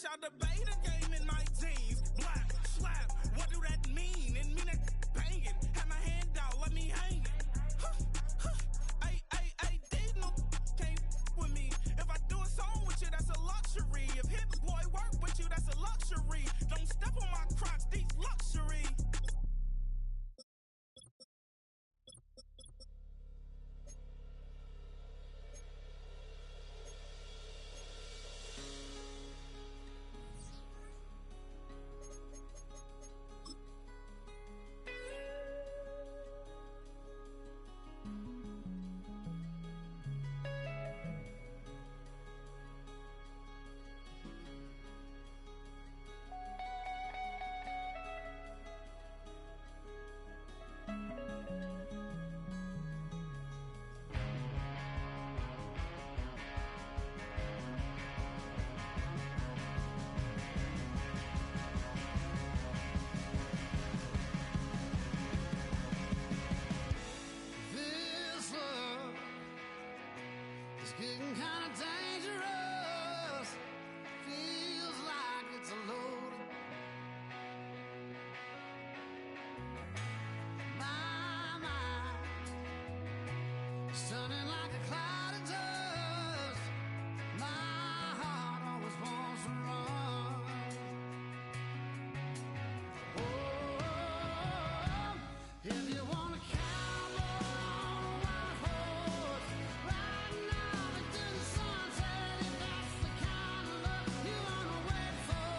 y'all debate a game in my jeans. Blap, slap, what do that mean? It mean that banging. Have my hand out, let me hang it. Hey, these no can't with me. If I do a song with you, that's a luxury. If Hit Boy work with you, that's a luxury. Don't step on my Crocs, these luxury. Getting kind of dangerous. Feels like it's a load. My mind is turning like a cloud of dust. My heart always wants to run. Oh, if you want to cowboy on a white horse, riding out into the sunset, if that's the kind of love you wanna wait for,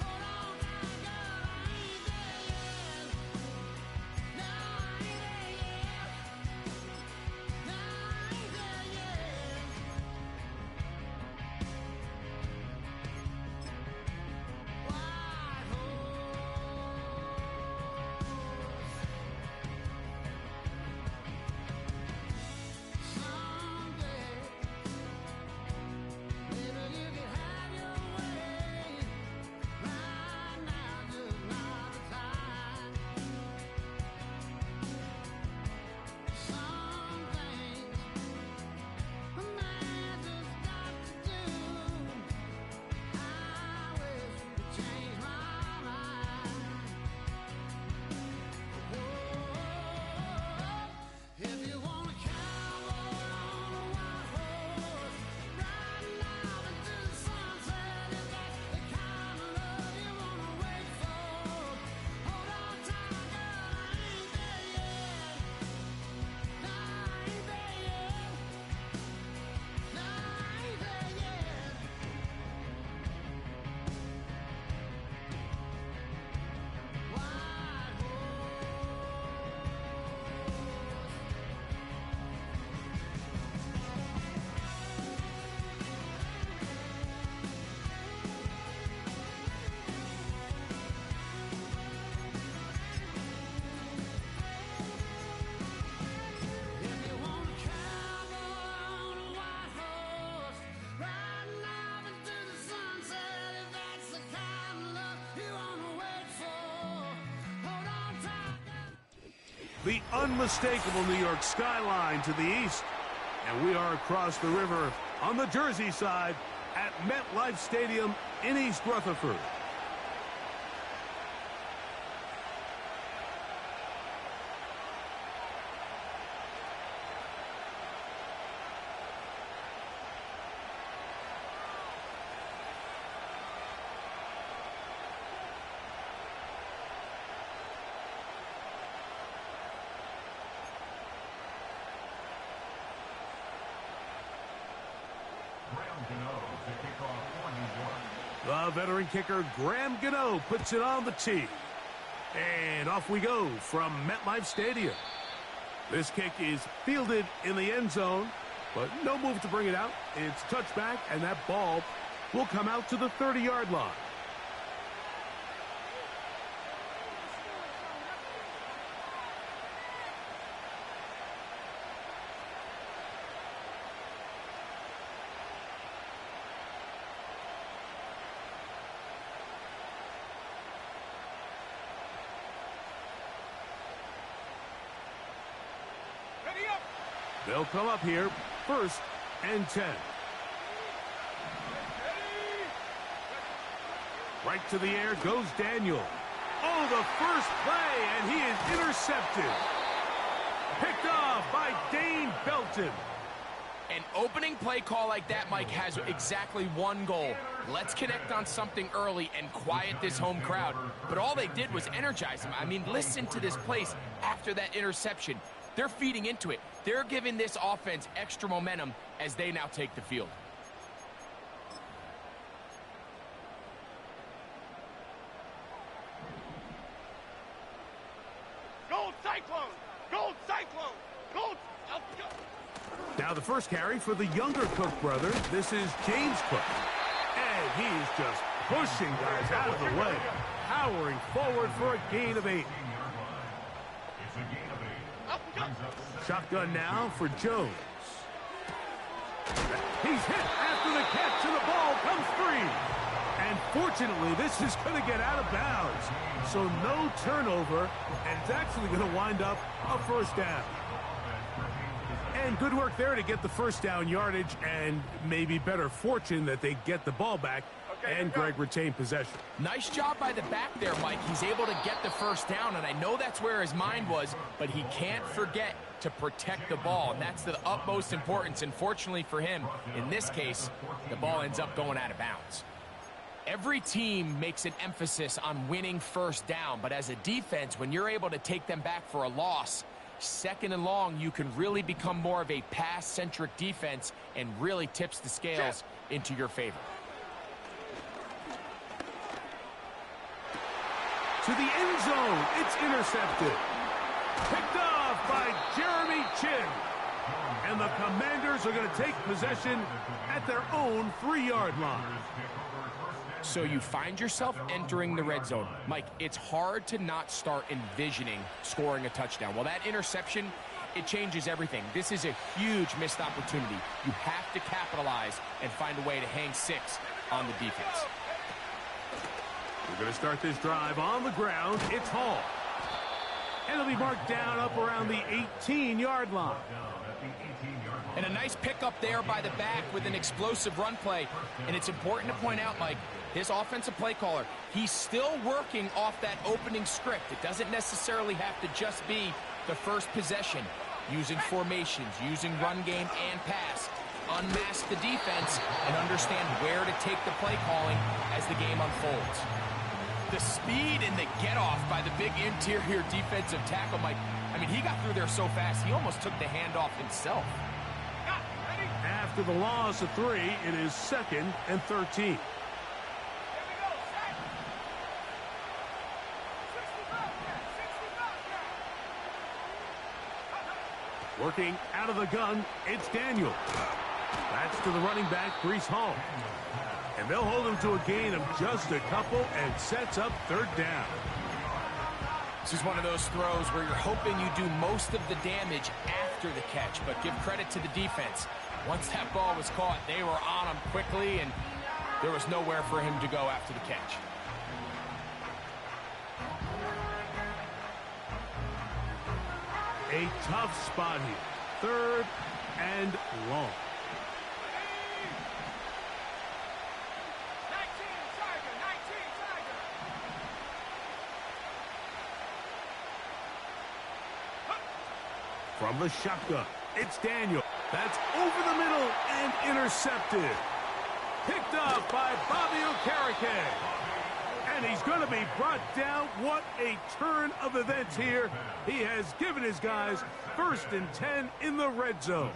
hold on tight, girl, I ain't there yet. No, I ain't there yet. No, I ain't there yet. White horse. Someday, maybe you could have your way. Right now, just not the time. Some things a man just got to do. I wish you could change my mind. Whoa, if you want a cowboy on a white horse, riding out into the sunset, if that's the kind of love you wanna wait for, hold on tight, girl, I ain't there yet. No, I ain't there yet. No, I ain't there yet. White If you want a cowboy on a white horse, riding out into the sunset, if that's the kind of love you wanna wait for, hold on tight, girl. The unmistakable New York skyline to the east. And we are across the river on the Jersey side at MetLife Stadium in East Rutherford. The veteran kicker, Graham Gano, puts it on the tee. And off we go from MetLife Stadium. This kick is fielded in the end zone, but no move to bring it out. It's touchback, and that ball will come out to the 30-yard line. They'll come up here, 1st and 10. Right to the air goes Daniel. Oh, the first play, and he is intercepted. Picked off by Dane Belton. An opening play call like that, Mike, has exactly one goal. Let's connect on something early and quiet this home crowd. But all they did was energize them. I mean, listen to this place after that interception. They're feeding into it. They're giving this offense extra momentum as they now take the field. Gold Cyclone! Gold Cyclone! Gold... Now the first carry for the younger Cook brothers. This is James Cook. And he's just pushing guys out of the way. Powering forward for a gain of 8. Shotgun now for Jones. He's hit after the catch, and the ball comes free. And fortunately, this is going to get out of bounds. So no turnover, and it's actually going to wind up a first down. And good work there to get the first down yardage, and maybe better fortune that they get the ball back, and Greg retained possession. Nice job by the back there, Mike. He's able to get the first down, and I know that's where his mind was, but he can't forget to protect the ball, and that's the utmost importance. And fortunately for him, in this case, the ball ends up going out of bounds. Every team makes an emphasis on winning first down, but as a defense, when you're able to take them back for a loss, second and long, you can really become more of a pass-centric defense and really tips the scales into your favor. To the end zone, it's intercepted. Picked off by Jeremy Chin. And the Commanders are going to take possession at their own 3-yard line. So you find yourself entering the red zone. Mike, it's hard to not start envisioning scoring a touchdown. Well, that interception, it changes everything. This is a huge missed opportunity. You have to capitalize and find a way to hang 6 on the defense. We're going to start this drive on the ground. It's Hall. And it'll be marked down up around the 18-yard line. And a nice pickup there by the back with an explosive run play. And it's important to point out, Mike, his offensive play caller, he's still working off that opening script. It doesn't necessarily have to just be the first possession. Using formations, using run game and pass. Unmask the defense and understand where to take the play calling as the game unfolds. The speed and the get-off by the big interior defensive tackle, Mike. I mean, he got through there so fast, he almost took the handoff himself. After the loss of 3, it is 2nd and 13. Working out of the gun, it's Daniel. That's to the running back, Breece Hall. And they'll hold him to a gain of just a couple and sets up 3rd down. This is one of those throws where you're hoping you do most of the damage after the catch, but give credit to the defense. Once that ball was caught, they were on him quickly, and there was nowhere for him to go after the catch. A tough spot here. 3rd and long. From the shotgun, it's Daniel. That's over the middle and intercepted. Picked off by Bobby Okereke. And he's going to be brought down. What a turn of events here. He has given his guys 1st and 10 in the red zone.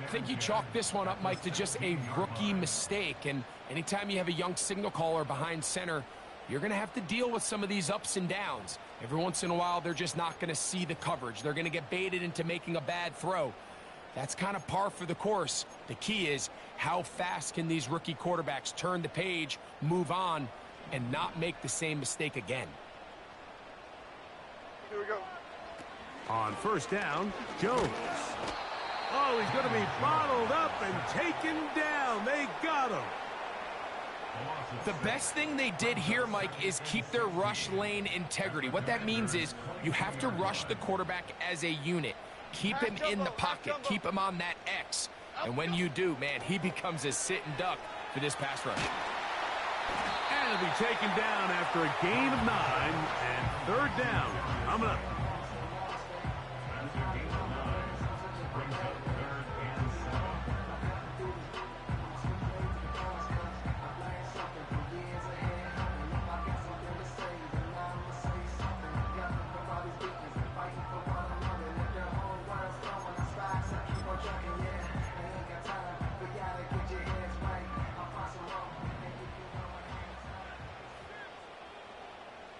I think you chalk this one up, Mike, to just a rookie mistake. And anytime you have a young signal caller behind center, you're going to have to deal with some of these ups and downs. Every once in a while, they're just not going to see the coverage. They're going to get baited into making a bad throw. That's kind of par for the course. The key is how fast can these rookie quarterbacks turn the page, move on, and not make the same mistake again. Here we go. On 1st down, Jones. Oh, he's going to be bottled up and taken down. They got him. The best thing they did here, Mike, is keep their rush lane integrity. What that means is you have to rush the quarterback as a unit. Keep him in the pocket. Keep him on that X. And when you do, man, he becomes a sitting duck for this pass rush. And it'll be taken down after a gain of 9 and third down. Coming up.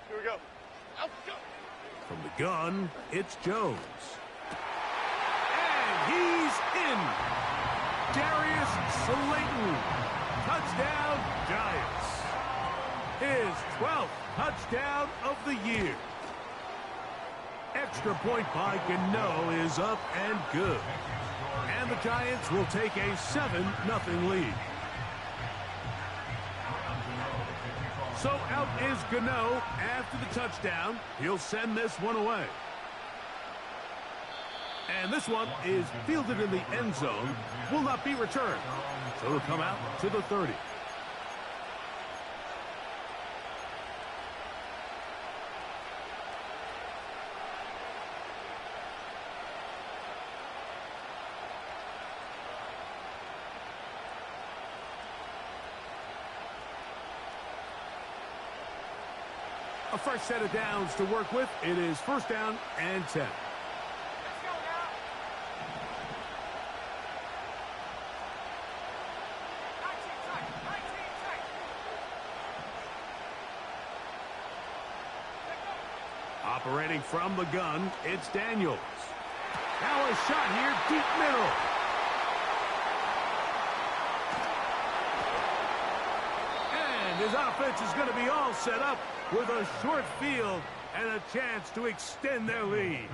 Here we go. Out we go. From the gun, it's Jones. And he's in. Darius Slayton. Touchdown, Giants. His 12th touchdown of the year. Extra point by Gano is up and good. And the Giants will take a 7-0 lead. So out is Gano after the touchdown. He'll send this one away. And this one is fielded in the end zone. Will not be returned. So it'll come out to the 30. A fresh set of downs to work with. It is first down and 10. Let's go now. 19 tight. 19 tight. Let go. Operating from the gun, it's Daniels. Now a shot here, deep middle. And his offense is going to be all set up with a short field and a chance to extend their lead.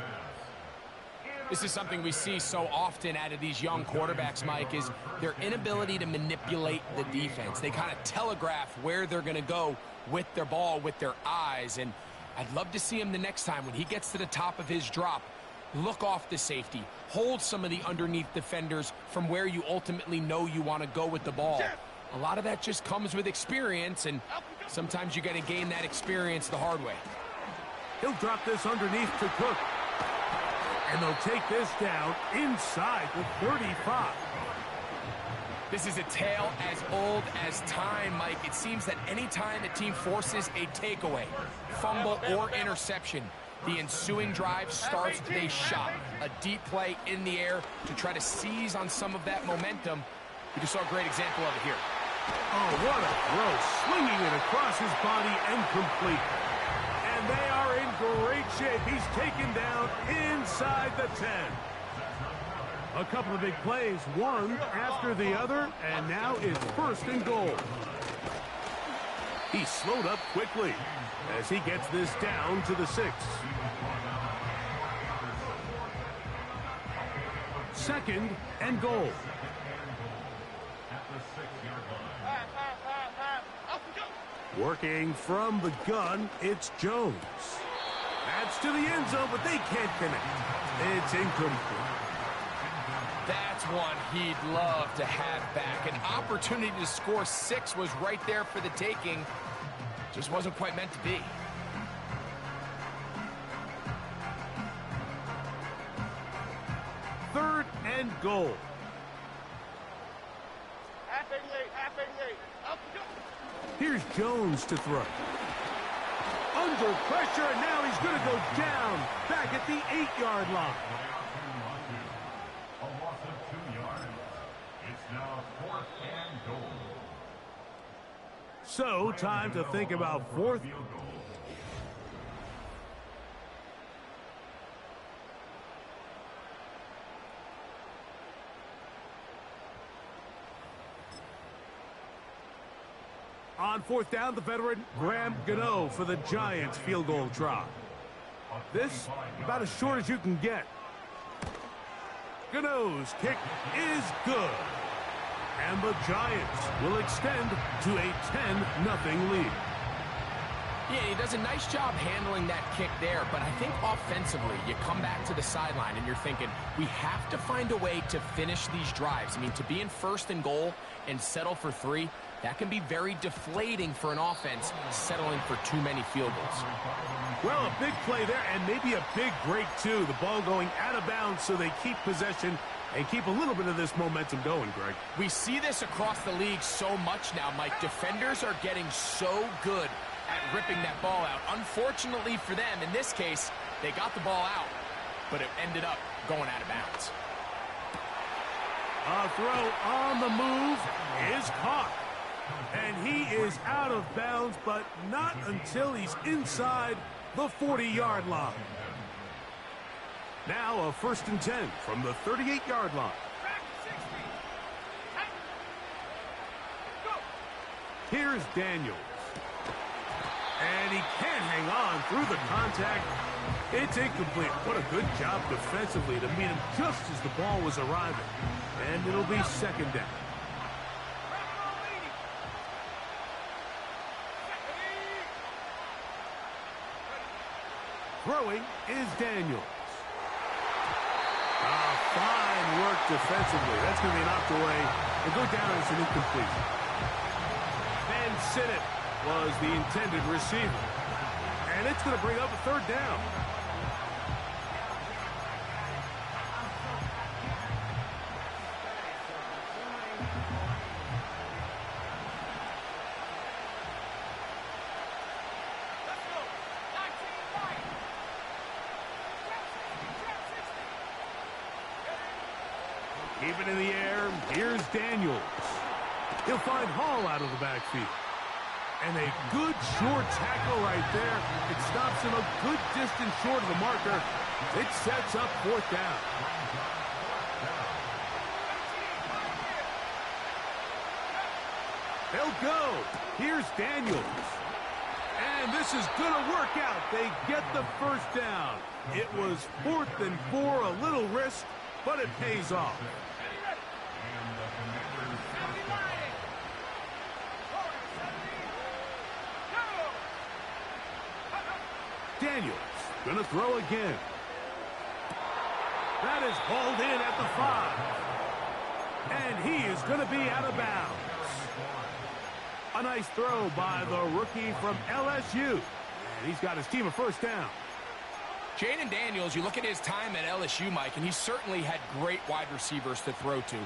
This is something we see so often out of these young quarterbacks, Mike, is their inability to manipulate the defense. They kind of telegraph where they're going to go with their ball, with their eyes. And I'd love to see him the next time when he gets to the top of his drop. Look off the safety. Hold some of the underneath defenders from where you ultimately know you want to go with the ball. A lot of that just comes with experience, and sometimes you got to gain that experience the hard way. He'll drop this underneath to Cook. And they'll take this down inside the 35. This is a tale as old as time, Mike. It seems that any time a team forces a takeaway, fumble, or interception, the ensuing drive starts with a shot, a deep play in the air to try to seize on some of that momentum. We just saw a great example of it here. Oh, what a throw. Swinging it across his body and complete. And they are in great shape. He's taken down inside the 10. A couple of big plays, one after the other, and now it's first and goal. He slowed up quickly as he gets this down to the 6. Second and goal. Working from the gun, it's Jones. That's to the end zone, but they can't connect. It's incomplete. That's one he'd love to have back. An opportunity to score 6 was right there for the taking. Just wasn't quite meant to be. Third and goal. Half a late. Up we go. Here's Jones to throw. Under pressure, and now he's going to go down back at the 8-yard line. A loss of 2 yards. It's now 4th and goal. So, time to think about fourth. Field goal. On fourth down, the veteran Graham Gano for the Giants field goal try. This about as short as you can get. Gano's kick is good. And the Giants will extend to a 10-0 lead. Yeah, he does a nice job handling that kick there, but I think offensively, you come back to the sideline and you're thinking, we have to find a way to finish these drives. I mean, to be in first and goal and settle for 3, That can be very deflating for an offense settling for too many field goals. Well, a big play there and maybe a big break, too. The ball going out of bounds so they keep possession and keep a little bit of this momentum going, Greg. We see this across the league so much now, Mike. Defenders are getting so good at ripping that ball out. Unfortunately for them, in this case, they got the ball out, but it ended up going out of bounds. A throw on the move is caught. And he is out of bounds, but not until he's inside the 40-yard line. Now a 1st and 10 from the 38-yard line. Here's Daniels. And he can't hang on through the contact. It's incomplete. What a good job defensively to meet him just as the ball was arriving. And it'll be 2nd down. Throwing is Daniels. Fine work defensively. That's going to be knocked away and go down as an incompletion. Van Sinnott was the intended receiver. And it's going to bring up a 3rd down. Keep it in the air. Here's Daniels. He'll find Hall out of the backfield. And a good short tackle right there. It stops him a good distance short of the marker. It sets up 4th down. They'll go. Here's Daniels. And this is going to work out. They get the 1st down. It was 4th and 4, a little risk, but it pays off. Daniels going to throw again. That is hauled in at the 5. And he is going to be out of bounds. A nice throw by the rookie from LSU. And he's got his team a 1st down. Jaden Daniels, you look at his time at LSU, Mike, and he certainly had great wide receivers to throw to.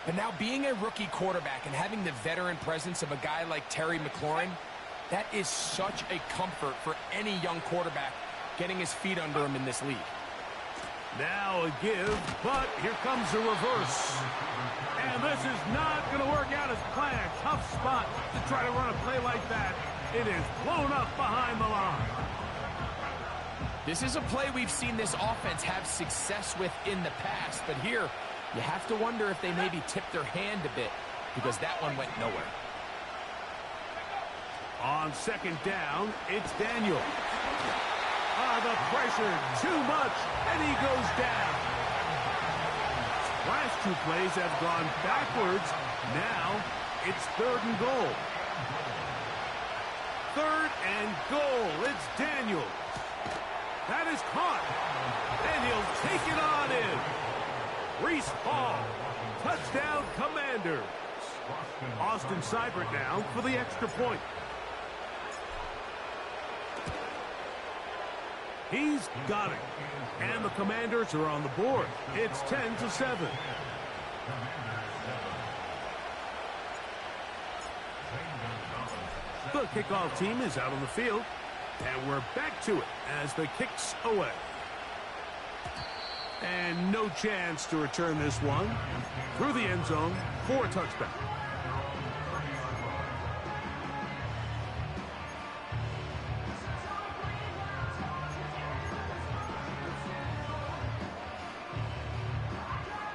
But now being a rookie quarterback and having the veteran presence of a guy like Terry McLaurin, that is such a comfort for any young quarterback getting his feet under him in this league. Now a give, but here comes a reverse. And this is not going to work out as planned. Tough spot to try to run a play like that. It is blown up behind the line. This is a play we've seen this offense have success with in the past, but here you have to wonder if they maybe tipped their hand a bit because that one went nowhere. On 2nd down, it's Daniel. The pressure, too much, and he goes down. Last 2 plays have gone backwards. Now it's 3rd and goal. 3rd and goal. It's Daniels. That is caught. And he'll take it on in. Reese Hall. Touchdown, Commanders. Austin Seibert now for the extra point. He's got it. And the Commanders are on the board. It's 10-7. The kickoff team is out on the field. And we're back to it as the kick's away. And no chance to return this one. Through the end zone for a touchback.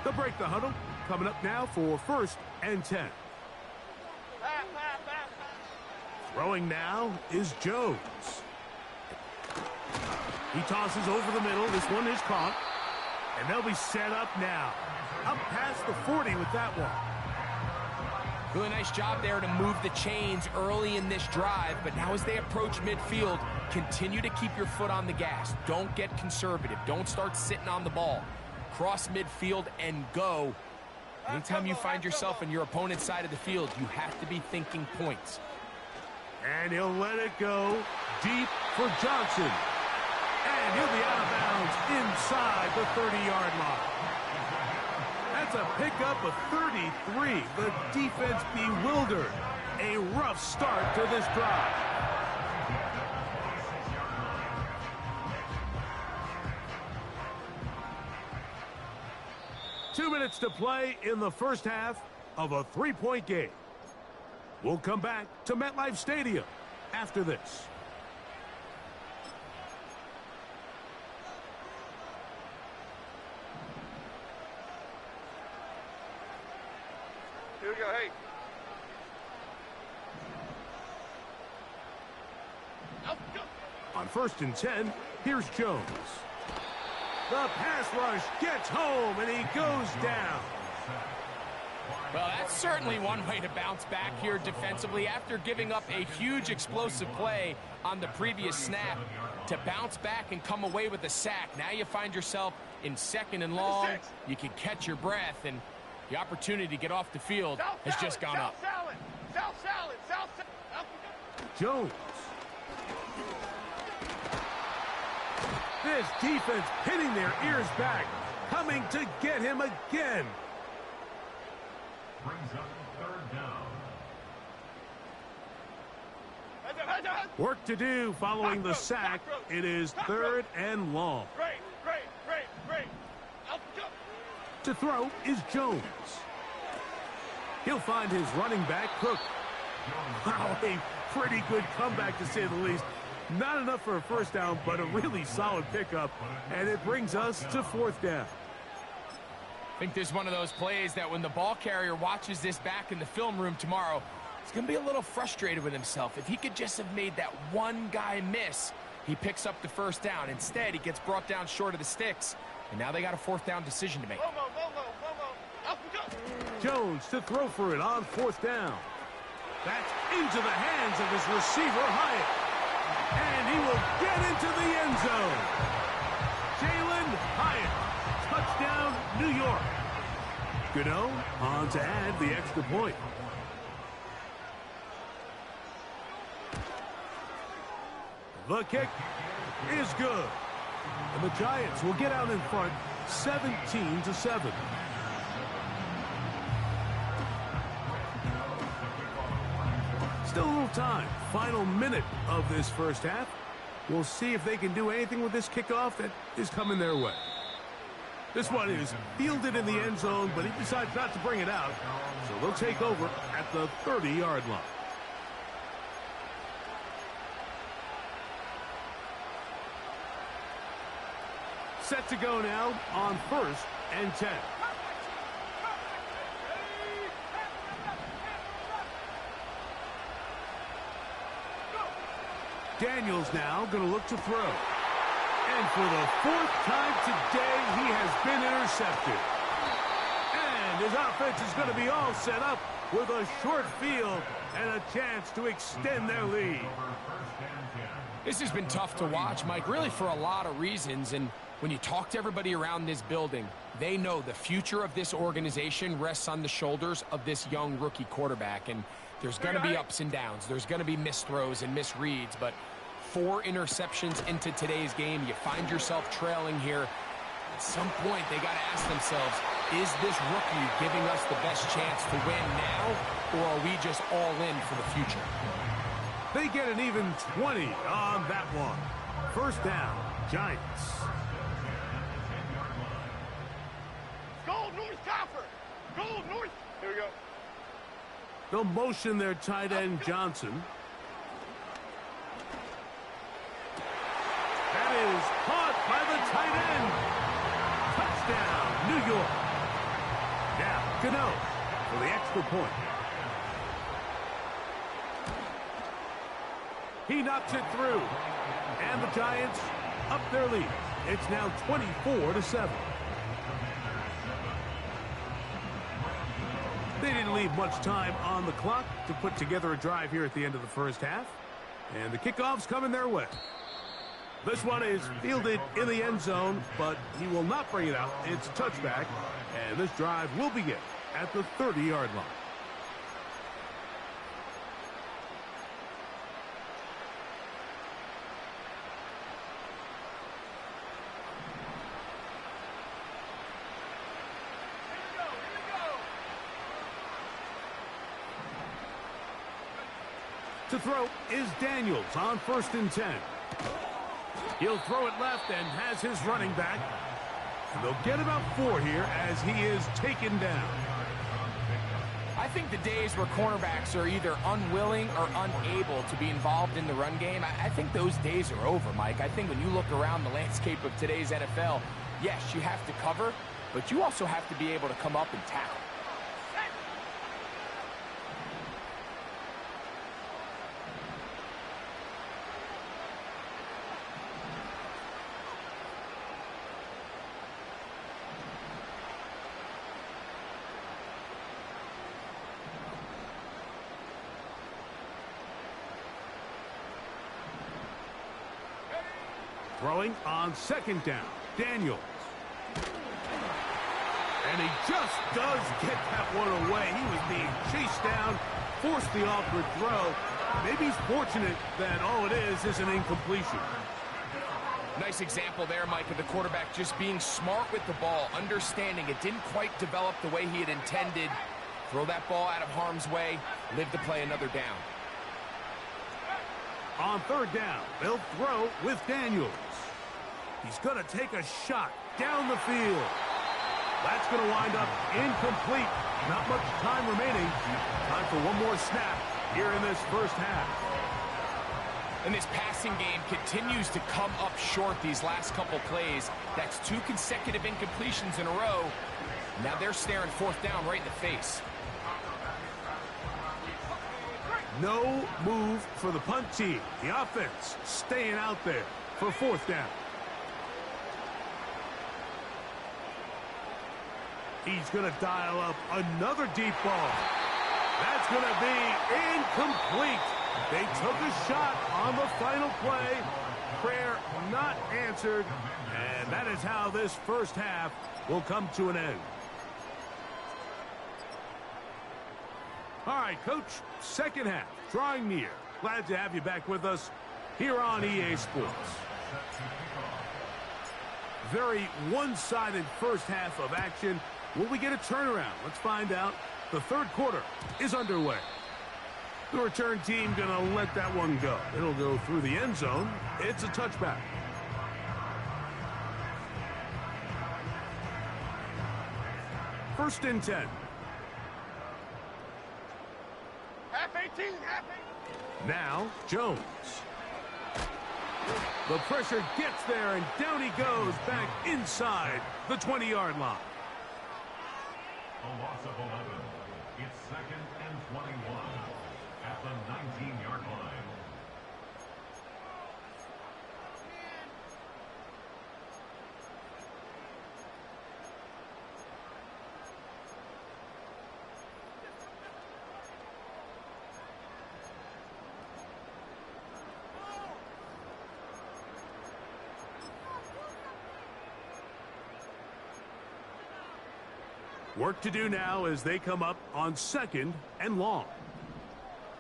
They'll break the huddle. Coming up now for 1st and 10. Throwing now is Jones. He tosses over the middle. This one is caught. And they'll be set up now. Up past the 40 with that one. Really nice job there to move the chains early in this drive, but now as they approach midfield, continue to keep your foot on the gas. Don't get conservative. Don't start sitting on the ball. Cross midfield and go. Anytime you find yourself in your opponent's side of the field, you have to be thinking points. And he'll let it go deep for Johnson. And he'll be out of bounds inside the 30-yard line. That's a pickup of 33. The defense bewildered. A rough start to this drive. Two minutes to play in the first half of a three-point game. We'll come back to MetLife Stadium after this. Here we go, hey. On 1st and 10, here's Jones. The pass rush gets home, and he goes down. Well, that's certainly one way to bounce back here defensively after giving up a huge explosive play on the previous snap. To bounce back and come away with a sack. Now you find yourself in 2nd and long. You can catch your breath, and the opportunity to get off the field has just gone up. South salad. Jones. This defense pinning their ears back, coming to get him again. Brings up 3rd down. Work to do following the sack. It is 3rd and long. Great. To throw is Jones. He'll find his running back, Cook. Wow, a pretty good comeback to say the least. Not enough for a first down, but a really solid pickup, and it brings us to 4th down. I think this is one of those plays that when the ball carrier watches this back in the film room tomorrow, he's going to be a little frustrated with himself. If he could just have made that one guy miss, he picks up the first down. Instead, he gets brought down short of the sticks, and now they got a 4th down decision to make. Jones to throw for it on 4th down. That's into the hands of his receiver, Hyatt. And he will get into the end zone. Jalen Hyatt, touchdown, New York. Gano on to add the extra point. The kick is good. And the Giants will get out in front 17-7. Still a little time. Final minute of this first half. We'll see if they can do anything with this kickoff that is coming their way. This one is fielded in the end zone, but he decides not to bring it out. So they'll take over at the 30-yard line. Set to go now on 1st and 10. Daniels now going to look to throw. And for the 4th time today, he has been intercepted. And his offense is going to be all set up with a short field and a chance to extend their lead. This has been tough to watch, Mike, really for a lot of reasons. And when you talk to everybody around this building, they know the future of this organization rests on the shoulders of this young rookie quarterback. And there's going to be ups and downs. There's going to be missed throws and misreads. But 4 interceptions into today's game, you find yourself trailing here. At some point, they got to ask themselves, is this rookie giving us the best chance to win now, or are we just all in for the future? They get an even 20 on that one. 1st down, Giants. Gold North Copper. Gold North. Here we go. They'll motion their tight end, Johnson. That is caught by the tight end. Touchdown, New York. Now, Gano for the extra point. He knocks it through. And the Giants up their lead. It's now 24-7. They didn't leave much time on the clock to put together a drive here at the end of the first half. And the kickoff's coming their way. This one is fielded in the end zone, but he will not bring it out. It's a touchback, and this drive will begin at the 30-yard line. To throw is Daniels on 1st and 10. He'll throw it left and has his running back. And they'll get about 4 here as he is taken down. I think the days where cornerbacks are either unwilling or unable to be involved in the run game, I think those days are over, Mike. I think when you look around the landscape of today's NFL, yes, you have to cover, but you also have to be able to come up and tackle. Throwing on 2nd down, Daniels. And he just does get that one away. He was being chased down, forced the awkward throw. Maybe he's fortunate that all it is an incompletion. Nice example there, Mike, of the quarterback just being smart with the ball, understanding it didn't quite develop the way he had intended. Throw that ball out of harm's way, live to play another down. On 3rd down, they'll throw with Daniels. He's going to take a shot down the field. That's going to wind up incomplete. Not much time remaining. Time for one more snap here in this first half. And this passing game continues to come up short these last couple plays. That's 2 consecutive incompletions in a row. Now they're staring 4th down right in the face. No move for the punt team. The offense staying out there for 4th down. He's going to dial up another deep ball. That's going to be incomplete. They took a shot on the final play. Prayer not answered. And that is how this first half will come to an end. All right, Coach, second half, drawing near. Glad to have you back with us here on EA Sports. Very one-sided first half of action. Will we get a turnaround? Let's find out. The 3rd quarter is underway. The return team going to let that one go. It'll go through the end zone. It's a touchback. First and 10. Half 18, half 18. Now, Jones. The pressure gets there, and down he goes back inside the 20-yard line. A loss of 11. It's 2nd and 21 at the 19-yard line. Work to do now as they come up on 2nd and long.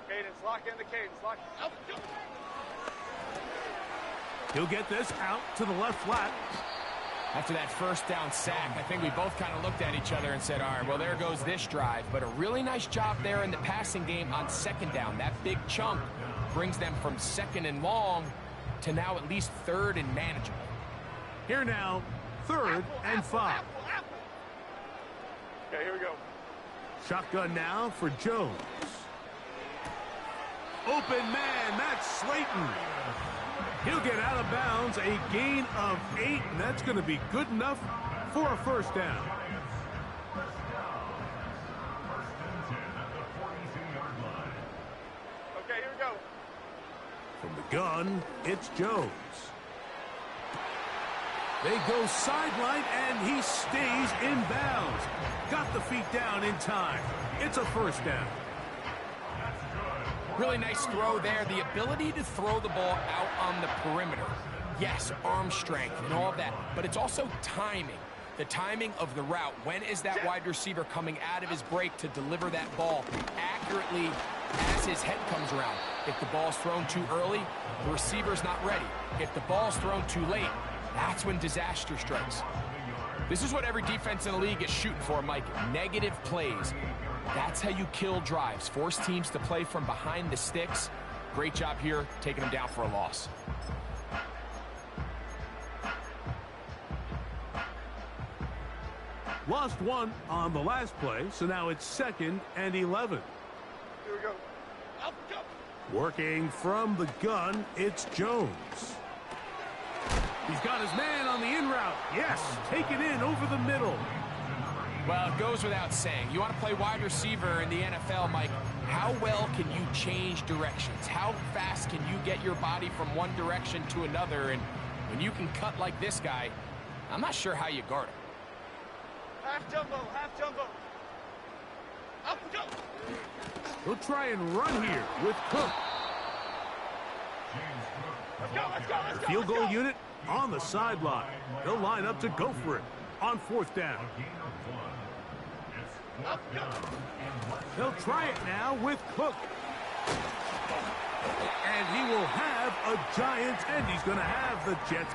Cadence, lock in the cadence. Lock. Out. He'll get this out to the left flat. After that first down sack, I think we both kind of looked at each other and said, all right, well, there goes this drive. But a really nice job there in the passing game on 2nd down. That big chunk brings them from 2nd and long to now at least 3rd and manageable. Here now, 3rd and 5. Okay, here we go. Shotgun now for Jones. Open man, that's Slayton. He'll get out of bounds, a gain of 8, and that's going to be good enough for a first down. Okay, here we go. From the gun, it's Jones. They go sideline, and he stays in bounds. Got the feet down in time. It's a first down. Really nice throw there. The ability to throw the ball out on the perimeter. Yes, arm strength and all of that, but it's also timing. The timing of the route. When is that wide receiver coming out of his break to deliver that ball accurately as his head comes around? If the ball's thrown too early, the receiver's not ready. If the ball's thrown too late, that's when disaster strikes. This is what every defense in the league is shooting for, Mike. Negative plays. That's how you kill drives. Force teams to play from behind the sticks. Great job here, taking them down for a loss. Lost one on the last play, so now it's 2nd and 11. Here we go. Up, go. Working from the gun, it's Jones. He's got his man on the in route. Yes, take it in over the middle. Well, it goes without saying. You want to play wide receiver in the NFL, Mike. How well can you change directions? How fast can you get your body from one direction to another? And when you can cut like this guy, I'm not sure how you guard him. Half jumbo, half jumbo. Up, go. He'll try and run here with Cook. Let's go, let's go, let's go. Field goal unit on the sideline. They'll line up to go for it on 4th down. Up, go. They'll try it now with Cook. And he will have a giant, and he's going to have the Jets.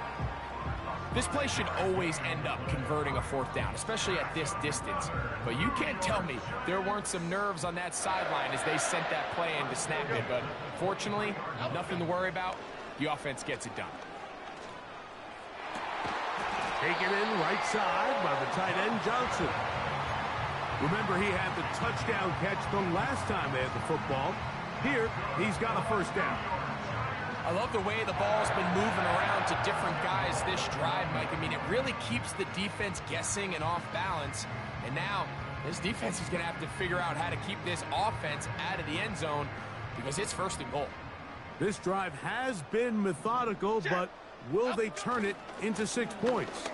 This play should always end up converting a 4th down, especially at this distance. But you can't tell me there weren't some nerves on that sideline as they sent that play in to snap it. But fortunately, nothing to worry about. The offense gets it done. Taken in right side by the tight end, Johnson. Remember, he had the touchdown catch the last time they had the football. Here, he's got a 1st down. I love the way the ball's been moving around to different guys this drive, Mike. I mean, it really keeps the defense guessing and off balance. And now, this defense is going to have to figure out how to keep this offense out of the end zone because it's 1st and goal. This drive has been methodical, but will they turn it into 6 points?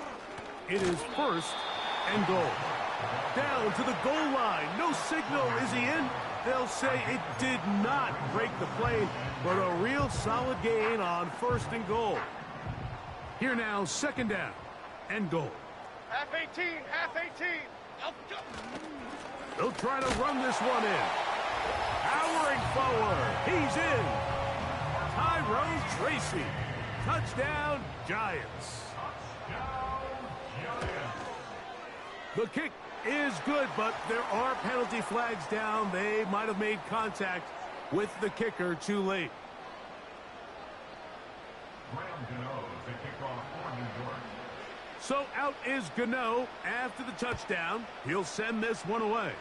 It is 1st and goal. Down to the goal line. No signal. Is he in? They'll say it did not break the play, but a real solid gain on 1st and goal. Here now, 2nd down and goal. Half 18, half 18. Up, go. They'll try to run this one in. Powering forward. He's in. Tyrone Tracy. Touchdown, Giants. The kick is good, but there are penalty flags down. They might have made contact with the kicker too late. So out is Gano after the touchdown. He'll send this one away.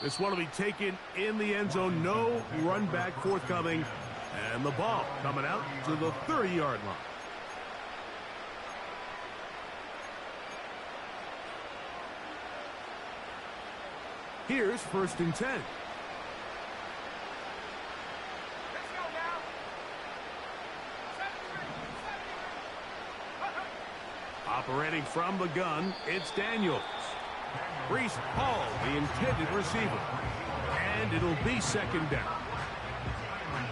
This one will be taken in the end zone. No run back forthcoming. And the ball coming out to the 30-yard line. Here's 1st and 10. Let's go now. 73. Operating from the gun, it's Daniels. Brees Hall, the intended receiver. And it'll be 2nd down.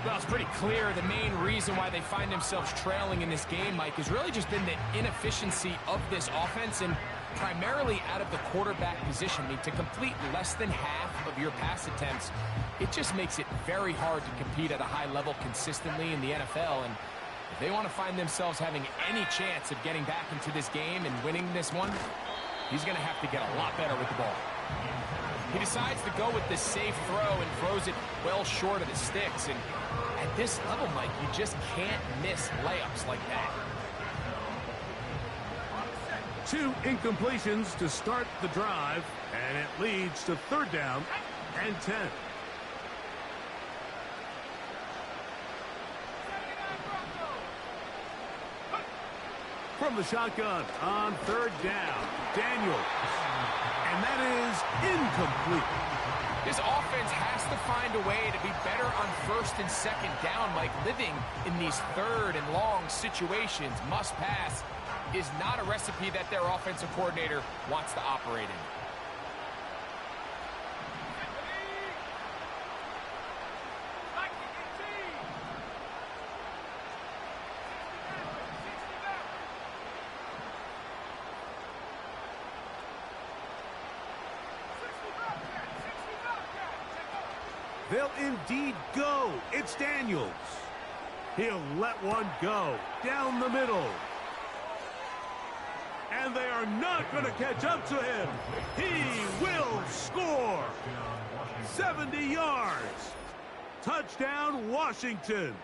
Well, it's pretty clear the main reason why they find themselves trailing in this game, Mike, has really just been the inefficiency of this offense and primarily out of the quarterback position. I mean, to complete less than half of your pass attempts, it just makes it very hard to compete at a high level consistently in the NFL. And if they want to find themselves having any chance of getting back into this game and winning this one, he's going to have to get a lot better with the ball. He decides to go with the safe throw and throws it well short of the sticks. And at this level, Mike, you just can't miss layups like that. 2 incompletions to start the drive, and it leads to 3rd down and 10. From the shotgun on 3rd down, Daniels. And that is incomplete. This offense has to find a way to be better on 1st and 2nd down, Mike. Living in these 3rd and long situations, must pass, is not a recipe that their offensive coordinator wants to operate in. they'll indeed go. It's Daniels. He'll let one go down the middle. And they are not going to catch up to him. He will score. 70 yards. Touchdown, Washington.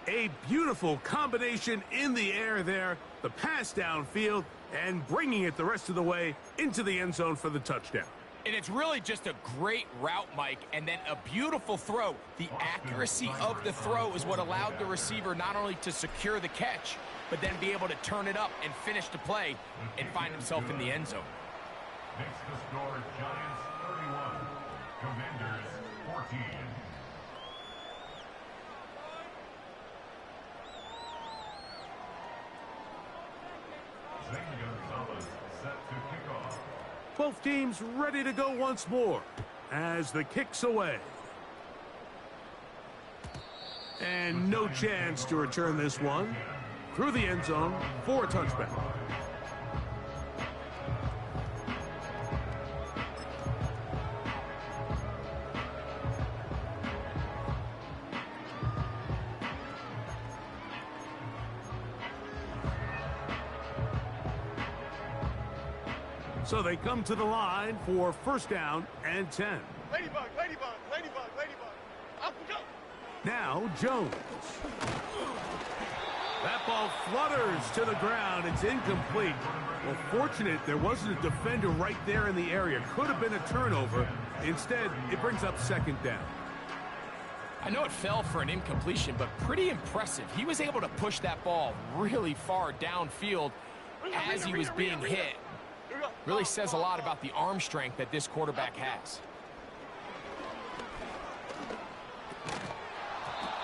A beautiful combination in the air there. The pass downfield and bringing it the rest of the way into the end zone for the touchdown. And it's really just a great route, Mike, and then a beautiful throw. The accuracy of the throw is what allowed the receiver not only to secure the catch, but then be able to turn it up and finish the play and find himself in the end zone. Makes the score Giants 31, Commanders 14. Zane Gonzalez set to kick off. Both teams ready to go once more as the kick's away. And no chance to return this one through the end zone for a touchback. So they come to the line for first down and 10. Ladybug, ladybug, ladybug, ladybug. Up we go. Now Jones. That ball flutters to the ground. It's incomplete. Well, fortunate there wasn't a defender right there in the area. Could have been a turnover. Instead, it brings up second down. I know it fell for an incompletion, but pretty impressive. He was able to push that ball really far downfield as he was being hit. Really says a lot about the arm strength that this quarterback has.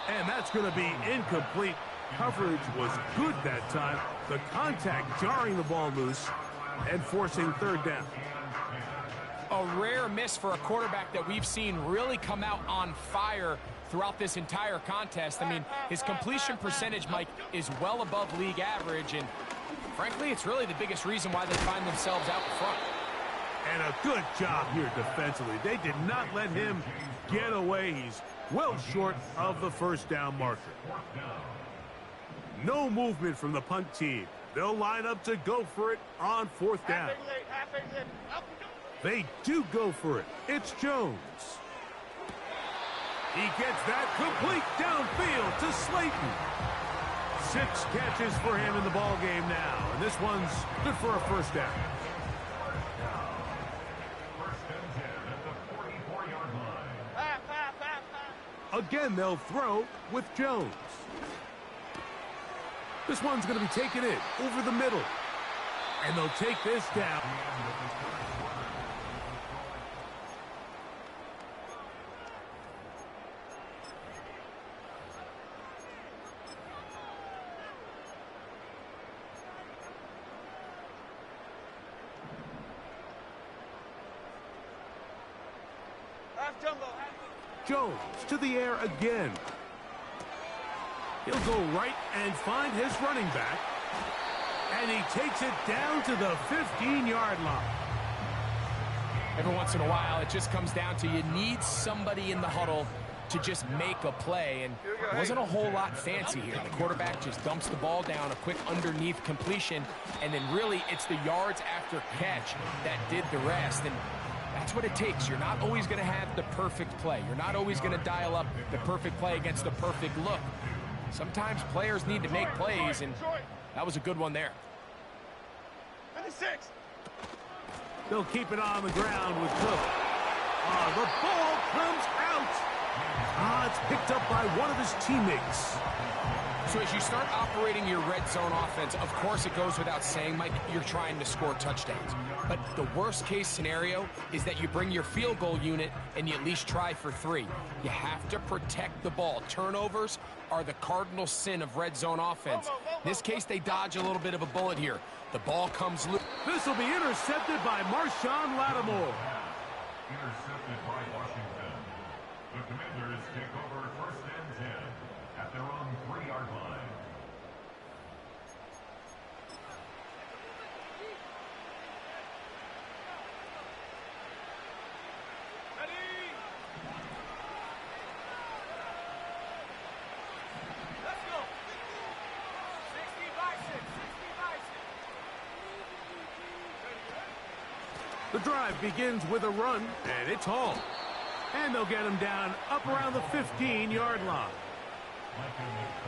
And that's going to be incomplete. Coverage was good that time. The contact jarring the ball loose and forcing third down. A rare miss for a quarterback that we've seen really come out on fire throughout this entire contest. I mean, his completion percentage, Mike, is well above league average, and frankly, it's really the biggest reason why they find themselves out in front. And a good job here defensively. They did not let him get away. He's well short of the first down marker. No movement from the punt team. They'll line up to go for it on fourth down. They do go for it. It's Jones. He gets that complete downfield to Slayton. 6 catches for him in the ball game now, and this one's good for a first down. First and 10 at the 44-yard line. Again, they'll throw with Jones. This one's going to be taken in over the middle, and they'll take this down. Jones to the air again. He'll go right and find his running back. And he takes it down to the 15-yard line. Every once in a while, it just comes down to you need somebody in the huddle to just make a play. And it wasn't a whole lot fancy here. The quarterback just dumps the ball down, a quick underneath completion, and then really it's the yards after catch that did the rest. And that's what it takes. You're not always going to have the perfect play. You're not always going to dial up the perfect play against the perfect look. Sometimes players need to make plays, and that was a good one there. 56. They'll keep it on the ground with Cook. The ball comes out. It's picked up by one of his teammates. So as you start operating your red zone offense, of course it goes without saying, Mike, you're trying to score touchdowns. But the worst case scenario is that you bring your field goal unit and you at least try for 3. You have to protect the ball. Turnovers are the cardinal sin of red zone offense. In this case, they dodge a little bit of a bullet here. The ball comes loose. This will be intercepted by Marshawn Lattimore. Intercepted by Washington. The Commanders take over first and 10 at their own 3-yard line. Ready? drive begins with a run, and it's hauled. And they'll get him down up around the 15-yard line.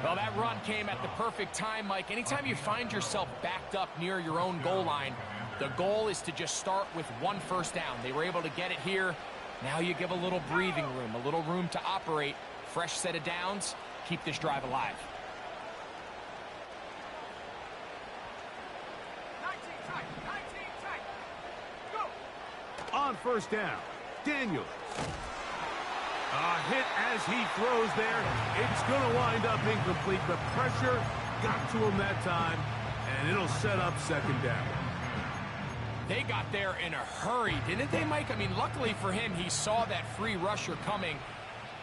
Well, that run came at the perfect time, Mike. Anytime you find yourself backed up near your own goal line, the goal is to just start with one first down. They were able to get it here. Now you give a little breathing room, a little room to operate. Fresh set of downs. Keep this drive alive. 19 tight. Go. On first down, Daniels. A hit as he throws there. It's going to wind up incomplete. The pressure got to him that time, and it'll set up second down. They got there in a hurry, didn't they, Mike? I mean, luckily for him, he saw that free rusher coming,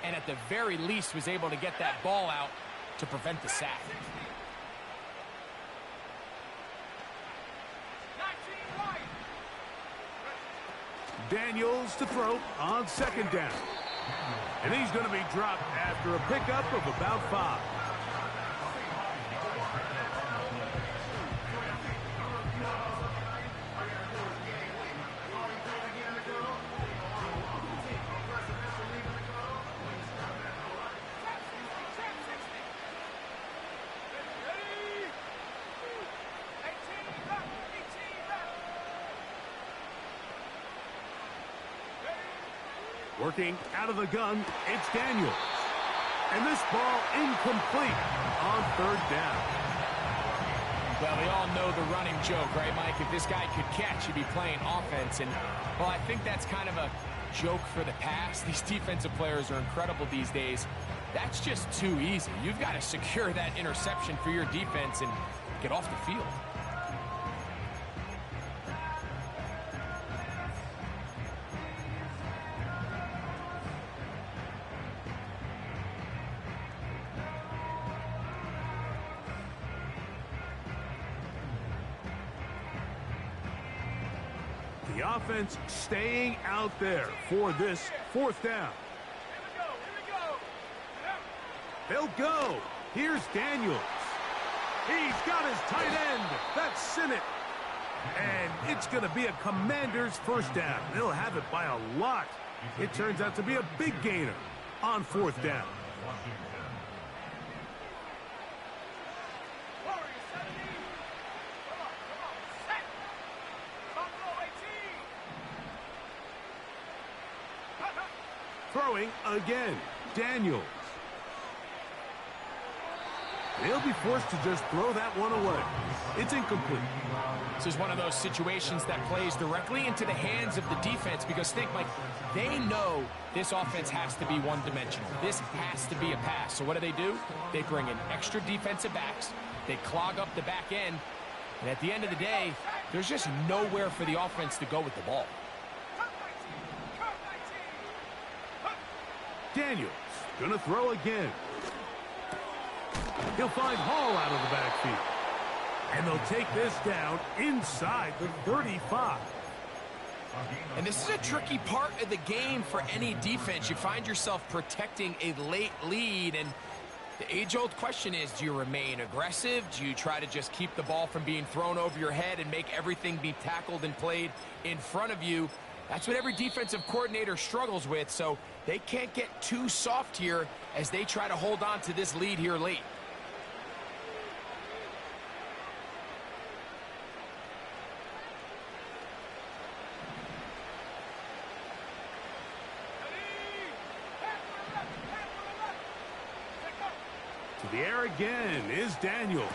and at the very least was able to get that ball out to prevent the sack. 19 wide. Daniels to throw on second down. And he's going to be dropped after a pickup of about 5. Working out of the gun, it's Daniels. And this ball incomplete on third down. Well, we all know the running joke, right, Mike? If this guy could catch, he'd be playing offense. And, well, I think that's kind of a joke for the past. These defensive players are incredible these days. That's just too easy. You've got to secure that interception for your defense and get off the field. The offense staying out there for this fourth down. Here we go. They'll go. Here's Daniels. He's got his tight end. That's Sinnott. And it's going to be a Commander's first down. They'll have it by a lot. It turns out to be a big gainer on fourth down. Warriors 70. Come on. Set. Buffalo 18. Throwing again. Daniels. They'll be forced to just throw that one away. It's incomplete. This is one of those situations that plays directly into the hands of the defense because think, Mike, they know this offense has to be one-dimensional. This has to be a pass. So what do? They bring in extra defensive backs. They clog up the back end. And at the end of the day, there's just nowhere for the offense to go with the ball. Daniels gonna throw again. He'll find Hall out of the backfield. And they'll take this down inside the 35. And this is a tricky part of the game for any defense. You find yourself protecting a late lead, and the age-old question is, do you remain aggressive? Do you try to just keep the ball from being thrown over your head and make everything be tackled and played in front of you? That's what every defensive coordinator struggles with, so they can't get too soft here as they try to hold on to this lead here late. To the air again is Daniels.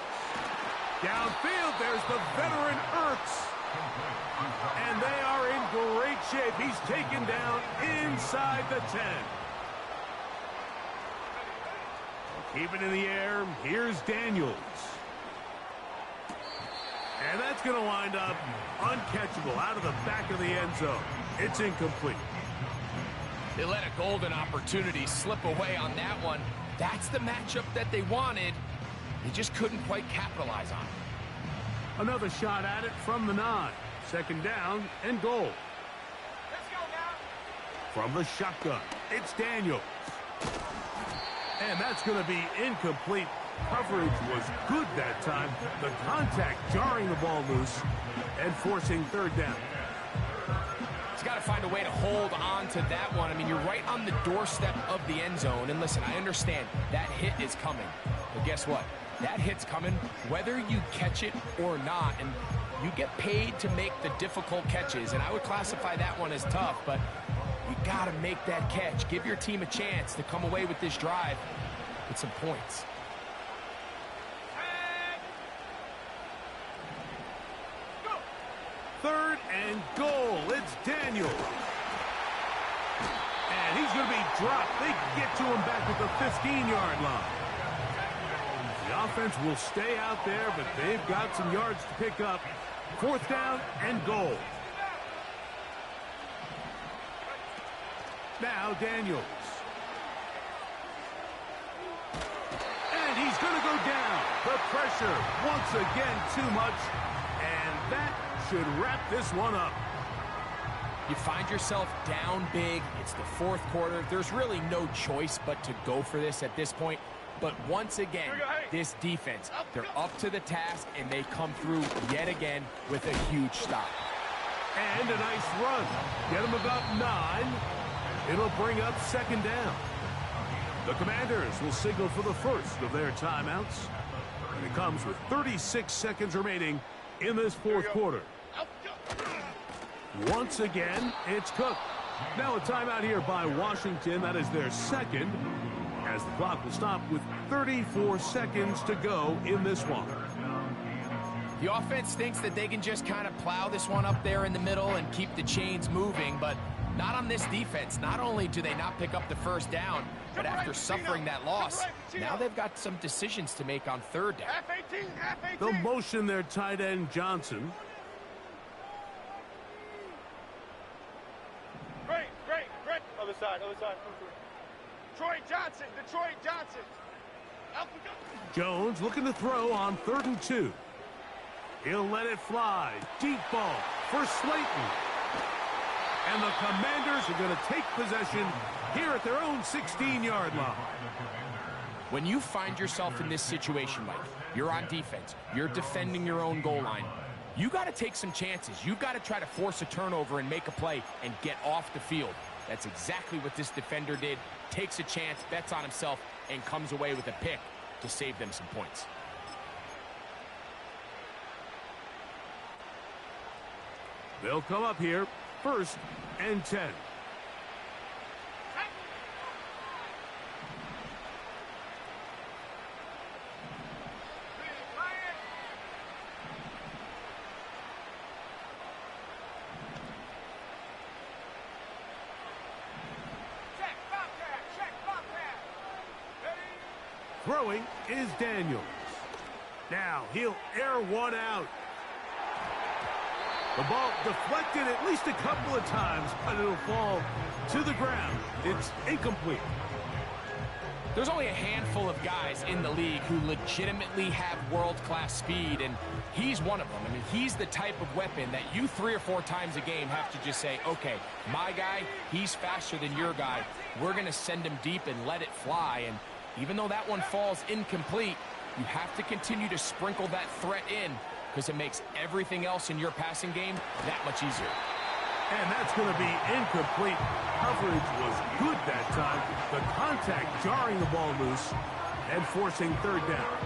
Downfield, there's the veteran Ertz. And they are in great shape. He's taken down inside the 10. Keep it in the air. Here's Daniels. And that's going to wind up uncatchable out of the back of the end zone. It's incomplete. They let a golden opportunity slip away on that one. That's the matchup that they wanted. They just couldn't quite capitalize on it. Another shot at it from the 9. Second down and goal. Let's go now. From the shotgun, it's Daniels. And that's going to be incomplete. Coverage was good that time. The contact jarring the ball loose and forcing third down. got to find a way to hold on to that one. I mean, you're right on the doorstep of the end zone. And listen, I understand that hit is coming. But guess what? That hit's coming whether you catch it or not. And you get paid to make the difficult catches. And I would classify that one as tough. But you got to make that catch. Give your team a chance to come away with this drive with some points. Third and goal. It's Daniel. And he's going to be dropped. They get to him back at the 15-yard line. The offense will stay out there, but they've got some yards to pick up. Fourth down and goal. Now Daniels. And he's going to go down. The pressure once again too much. And that should wrap this one up. You find yourself down big. It's the fourth quarter. There's really no choice but to go for this at this point. But once again, this defense, they're up to the task, and they come through yet again with a huge stop. And a nice run. Get them about 9. It'll bring up second down. The Commanders will signal for the first of their timeouts. And it comes with 36 seconds remaining in this fourth quarter. Once again, it's Cook. Now a timeout here by Washington. That is their second, as the clock will stop with 34 seconds to go in this one. The offense thinks that they can just kind of plow this one up there in the middle and keep the chains moving, but not on this defense. Not only do they not pick up the first down, but after suffering that loss, now they've got some decisions to make on third down. They'll motion their tight end Johnson. Great. Other side. Detroit Johnson. Jones looking to throw on 3rd and 2. He'll let it fly. Deep ball for Slayton. And the Commanders are going to take possession here at their own 16-yard line. When you find yourself in this situation, Mike, you're on defense, you're defending your own goal line, you got to take some chances. You've got to try to force a turnover and make a play and get off the field. That's exactly what this defender did. Takes a chance, bets on himself, and comes away with a pick to save them some points. They'll come up here, 1st and 10. Throwing is Daniels. Now he'll air one out. The ball deflected at least a couple of times, but it'll fall to the ground. It's incomplete. There's only a handful of guys in the league who legitimately have world-class speed, and he's one of them. I mean, he's the type of weapon that you 3 or 4 times a game have to just say, okay, my guy, he's faster than your guy. We're going to send him deep and let it fly. And even though that one falls incomplete, you have to continue to sprinkle that threat in, because it makes everything else in your passing game that much easier. And that's going to be incomplete. Coverage was good that time. The contact jarring the ball loose and forcing 3rd down.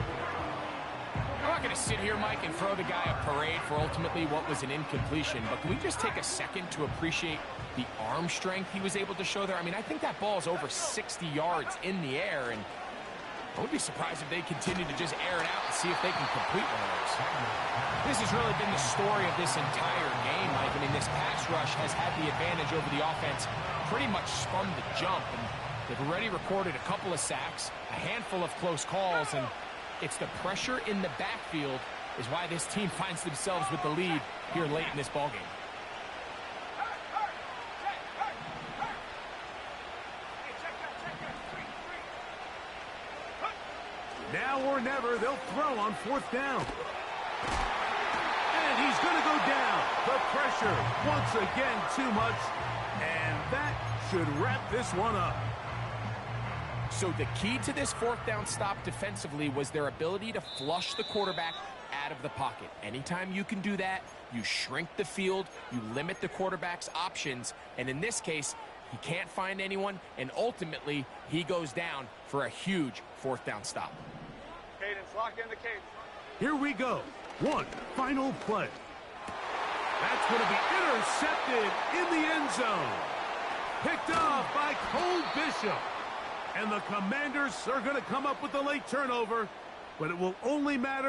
I'm not going to sit here, Mike, and throw the guy a parade for ultimately what was an incompletion, but can we just take a second to appreciate the arm strength he was able to show there? I mean, I think that ball is over 60 yards in the air, and I would be surprised if they continue to just air it out and see if they can complete one of those. This has really been the story of this entire game, Mike. I mean, this pass rush has had the advantage over the offense pretty much from the jump, and they've already recorded a couple of sacks, a handful of close calls, and it's the pressure in the backfield is why this team finds themselves with the lead here late in this ballgame. Now or never, they'll throw on 4th down. And he's going to go down. The pressure, once again, too much. And that should wrap this one up. So the key to this 4th down stop defensively was their ability to flush the quarterback out of the pocket. Anytime you can do that, you shrink the field, you limit the quarterback's options, and in this case, he can't find anyone, and ultimately, he goes down for a huge fourth down stop. Cadence, lock in the cadence. Here we go. One final play. That's going to be intercepted in the end zone. Picked off by Cole Bishop. And the Commanders are going to come up with the late turnover, but it will only matter